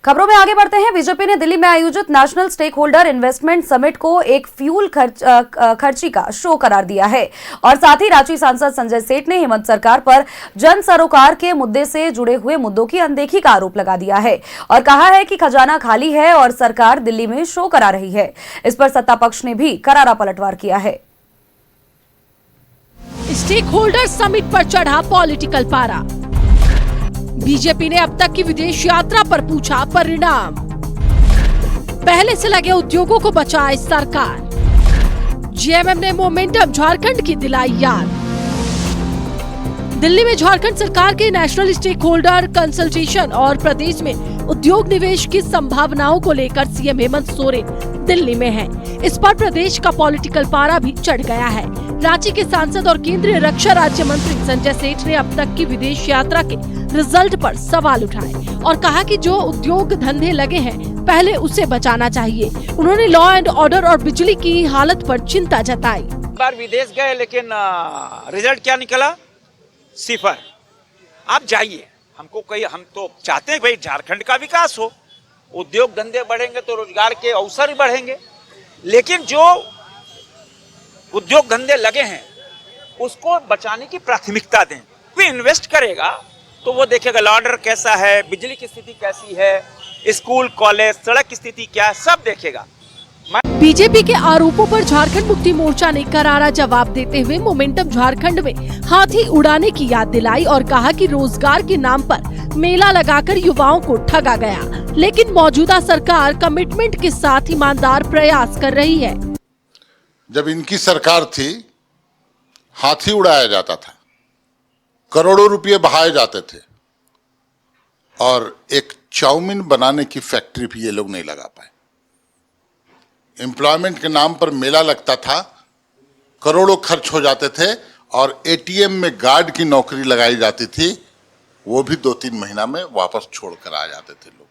खबरों में आगे बढ़ते हैं। बीजेपी ने दिल्ली में आयोजित national stake holder investment summit को एक फ्यूल खर्ची का शो करार दिया है और साथ ही रांची सांसद संजय सेठ ने हेमंत सरकार पर जन सरोकार के मुद्दे से जुड़े हुए मुद्दों की अनदेखी का आरोप लगा दिया है और कहा है कि खजाना खाली है और सरकार दिल्ली में शो करा रही है। इस पर सत्ता पक्ष ने भी करारा पलटवार किया है। स्टेक होल्डर समिट पर चढ़ा पॉलिटिकल पारा। बीजेपी ने अब तक की विदेश यात्रा पर पूछा परिणाम। पहले से लगे उद्योगों को बचाए सरकार। जेएमएम ने मोमेंटम झारखंड की दिलाई याद। दिल्ली में झारखंड सरकार के नेशनल स्टेक होल्डर कंसल्टेशन और प्रदेश में उद्योग निवेश की संभावनाओं को लेकर सीएम हेमंत सोरेन दिल्ली में हैं। इस पर प्रदेश का पॉलिटिकल पारा भी चढ़ गया है। रांची के सांसद और केंद्रीय रक्षा राज्य मंत्री संजय सेठ ने अब तक की विदेश यात्रा के रिजल्ट पर सवाल उठाए और कहा कि जो उद्योग धंधे लगे हैं पहले उसे बचाना चाहिए। उन्होंने लॉ एंड ऑर्डर और बिजली की हालत पर चिंता जताई। बार विदेश गए लेकिन रिजल्ट क्या निकला? सिफर। आप जाइए, हम तो चाहते हैं भाई झारखंड का विकास हो, उद्योग धंधे बढ़ेंगे तो रोजगार के अवसर बढ़ेंगे, लेकिन जो उद्योग धंधे लगे हैं उसको बचाने की प्राथमिकता दें। कोई इन्वेस्ट करेगा तो वो देखेगा लॉ ऑर्डर कैसा है, बिजली की स्थिति कैसी है, स्कूल कॉलेज सड़क की स्थिति क्या है, सब देखेगा। बीजेपी के आरोपों पर झारखंड मुक्ति मोर्चा ने करारा जवाब देते हुए मोमेंटम झारखंड में हाथी उड़ाने की याद दिलाई और कहा कि रोजगार के नाम पर मेला लगाकर युवाओं को ठगा गया, लेकिन मौजूदा सरकार कमिटमेंट के साथ ईमानदार प्रयास कर रही है। जब इनकी सरकार थी हाथी उड़ाया जाता था, करोड़ों रुपए बहाए जाते थे और एक चाउमीन बनाने की फैक्ट्री भी ये लोग नहीं लगा पाए। एम्प्लॉयमेंट के नाम पर मेला लगता था, करोड़ों खर्च हो जाते थे और एटीएम में गार्ड की नौकरी लगाई जाती थी, वो भी 2-3 महीना में वापस छोड़कर आ जाते थे लोग।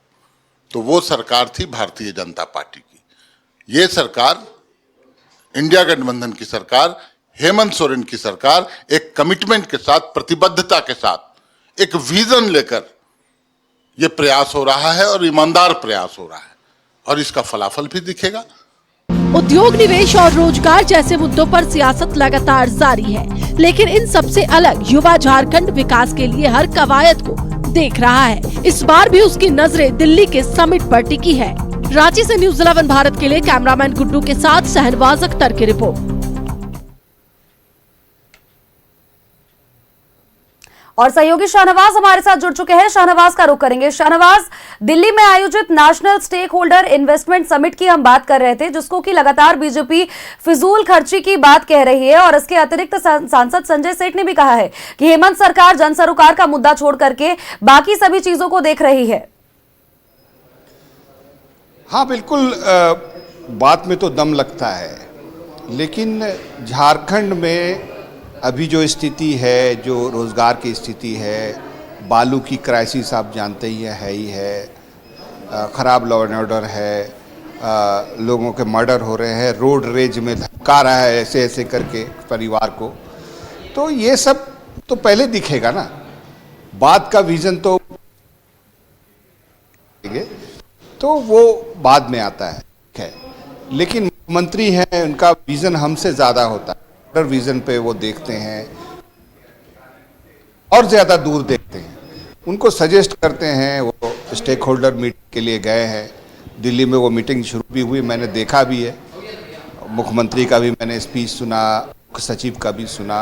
तो वो सरकार थी भारतीय जनता पार्टी की। ये सरकार इंडिया गठबंधन की सरकार, हेमंत सोरेन की सरकार एक कमिटमेंट के साथ, प्रतिबद्धता के साथ, एक विजन लेकर ये प्रयास हो रहा है और ईमानदार प्रयास हो रहा है और इसका फलाफल भी दिखेगा। उद्योग निवेश और रोजगार जैसे मुद्दों पर सियासत लगातार जारी है, लेकिन इन सबसे अलग युवा झारखंड विकास के लिए हर कवायद को देख रहा है। इस बार भी उसकी नजरें दिल्ली के समिट पर टिकी है। रांची से न्यूज़ 11 भारत के लिए कैमरामैन गुड्डू के साथ शहनवाज अख्तर की रिपोर्ट। और सहयोगी शाहनवाज हमारे साथ जुड़ चुके हैं। शाहनवाज का रुख करेंगे। शाहनवाज, दिल्ली में आयोजित national stake holder investment summit की हम बात कर रहे थे, जिसको कि लगातार बीजेपी फिजूल खर्ची की बात कह रही है और इसके अतिरिक्त सांसद संजय सेठ ने भी कहा है कि हेमंत सरकार जन सरोकार का मुद्दा छोड़ करके बाकी सभी चीजों को देख रही है। हाँ बिल्कुल, बात में तो दम लगता है, लेकिन झारखंड में अभी जो स्थिति है, जो रोज़गार की स्थिति है, बालू की क्राइसिस आप जानते ही है, ख़राब लॉ एंड ऑर्डर है, लोगों के मर्डर हो रहे हैं, रोड रेज में धक्का रहा है ऐसे ऐसे करके परिवार को, तो ये सब तो पहले दिखेगा ना। बाद का विज़न तो वो बाद में आता है, लेकिन मुख्यमंत्री हैं, उनका विज़न हमसे ज़्यादा होता है। विजन पे वो देखते हैं और ज्यादा दूर देखते हैं, उनको सजेस्ट करते हैं। वो स्टेक होल्डर मीटिंग के लिए गए हैं दिल्ली में, वो मीटिंग शुरू भी हुई, मैंने देखा भी है। मुख्यमंत्री का भी मैंने स्पीच सुना, मुख्य सचिव का भी सुना।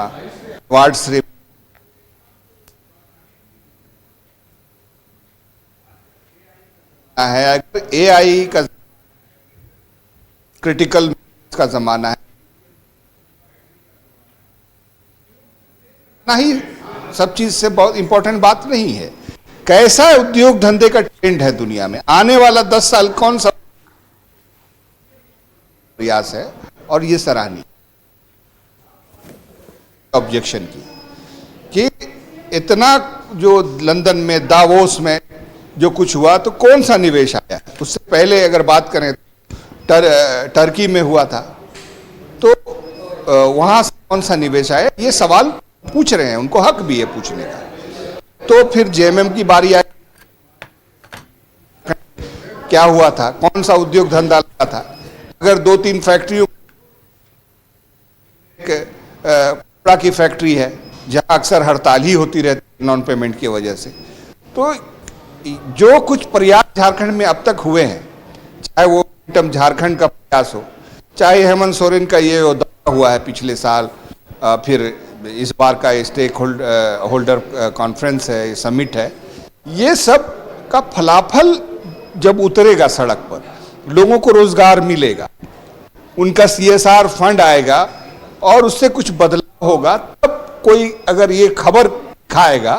वार्ड से है एआई का क्रिटिकल का जमाना है, ना ही सब चीज से बहुत इंपॉर्टेंट बात नहीं है। कैसा उद्योग धंधे का ट्रेंड है दुनिया में, आने वाला 10 साल कौन सा प्रयास है, और ये सराहनीय ऑब्जेक्शन की कि इतना जो लंदन में दावोस में जो कुछ हुआ तो कौन सा निवेश आया। उससे पहले अगर बात करें टर्की में हुआ था तो वहां से कौन सा निवेश आया, ये सवाल पूछ रहे हैं, उनको हक भी है पूछने का। तो फिर जेएमएम की बारी आई, क्या हुआ था, कौन सा उद्योग धंधा लगा था। अगर 2-3 फैक्ट्रियों, कपड़ा की फैक्ट्री है जहां अक्सर हड़ताल ही होती रहती है नॉन पेमेंट की वजह से, तो जो कुछ प्रयास झारखंड में अब तक हुए हैं, चाहे वो झारखंड का प्रयास हो, चाहे हेमंत सोरेन का ये दौरा हुआ है पिछले साल, फिर इस बार का स्टेक होल्डर कॉन्फ्रेंस है, समिट है, ये सब का फलाफल जब उतरेगा सड़क पर, लोगों को रोजगार मिलेगा, उनका CSR फंड आएगा और उससे कुछ बदलाव होगा, तब कोई अगर ये खबर खाएगा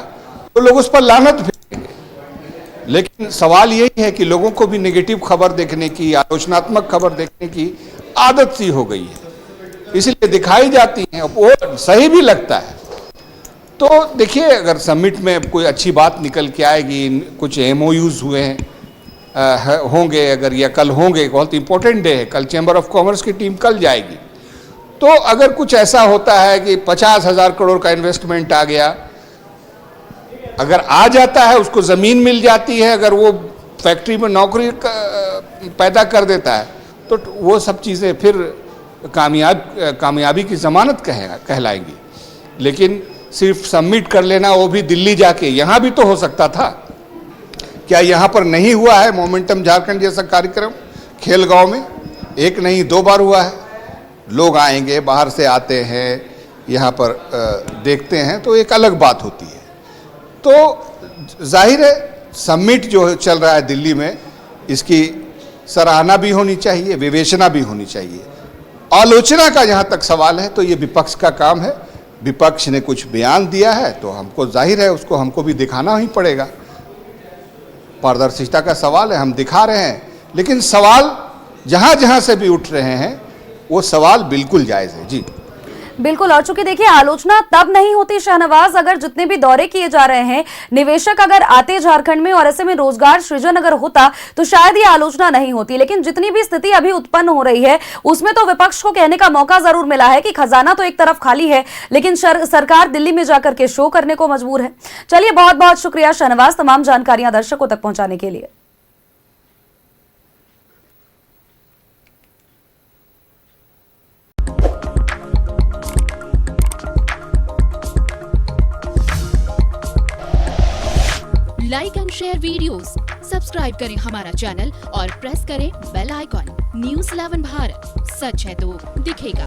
तो लोग उस पर लानत फेंकेंगे। लेकिन सवाल यही है कि लोगों को भी नेगेटिव खबर देखने की, आलोचनात्मक खबर देखने की आदत सी हो गई है, इसलिए दिखाई जाती हैं, वो सही भी लगता है। तो देखिए, अगर समिट में कोई अच्छी बात निकल के आएगी, कुछ MOUs हुए हैं, होंगे अगर, या कल होंगे, बहुत इंपॉर्टेंट डे है, कल चैम्बर ऑफ कॉमर्स की टीम कल जाएगी, तो अगर कुछ ऐसा होता है कि 50,000 करोड़ का इन्वेस्टमेंट आ गया, अगर आ जाता है, उसको ज़मीन मिल जाती है, अगर वो फैक्ट्री में नौकरी पैदा कर देता है, तो वो सब चीज़ें फिर कामयाबी की ज़मानत कहलाएंगी। लेकिन सिर्फ सबमिट कर लेना, वो भी दिल्ली जाके, यहाँ भी तो हो सकता था। क्या यहाँ पर नहीं हुआ है मोमेंटम झारखंड जैसा कार्यक्रम खेलगांव में? 1 नहीं 2 बार हुआ है। लोग आएंगे, बाहर से आते हैं, यहाँ पर देखते हैं, तो एक अलग बात होती है। तो जाहिर है समिट जो चल रहा है दिल्ली में, इसकी सराहना भी होनी चाहिए, विवेचना भी होनी चाहिए। आलोचना का जहाँ तक सवाल है, तो ये विपक्ष का काम है। विपक्ष ने कुछ बयान दिया है तो हमको जाहिर है उसको हमको भी दिखाना ही पड़ेगा। पारदर्शिता का सवाल है, हम दिखा रहे हैं, लेकिन सवाल जहाँ जहाँ से भी उठ रहे हैं वो सवाल बिल्कुल जायज़ है। जी बिल्कुल, और चूंकि देखिए आलोचना तब नहीं होती शहनवाज, अगर जितने भी दौरे किए जा रहे हैं, निवेशक अगर आते झारखंड में और ऐसे में रोजगार सृजन अगर होता तो शायद ये आलोचना नहीं होती। लेकिन जितनी भी स्थिति अभी उत्पन्न हो रही है, उसमें तो विपक्ष को कहने का मौका जरूर मिला है कि खजाना तो एक तरफ खाली है, लेकिन सरकार दिल्ली में जाकर के शो करने को मजबूर है। चलिए, बहुत बहुत शुक्रिया शहनवाज, तमाम जानकारियां दर्शकों तक पहुंचाने के लिए। Like and share videos, subscribe करें हमारा चैनल और प्रेस करें बेल आइकॉन। News 11 भारत, सच है तो दिखेगा।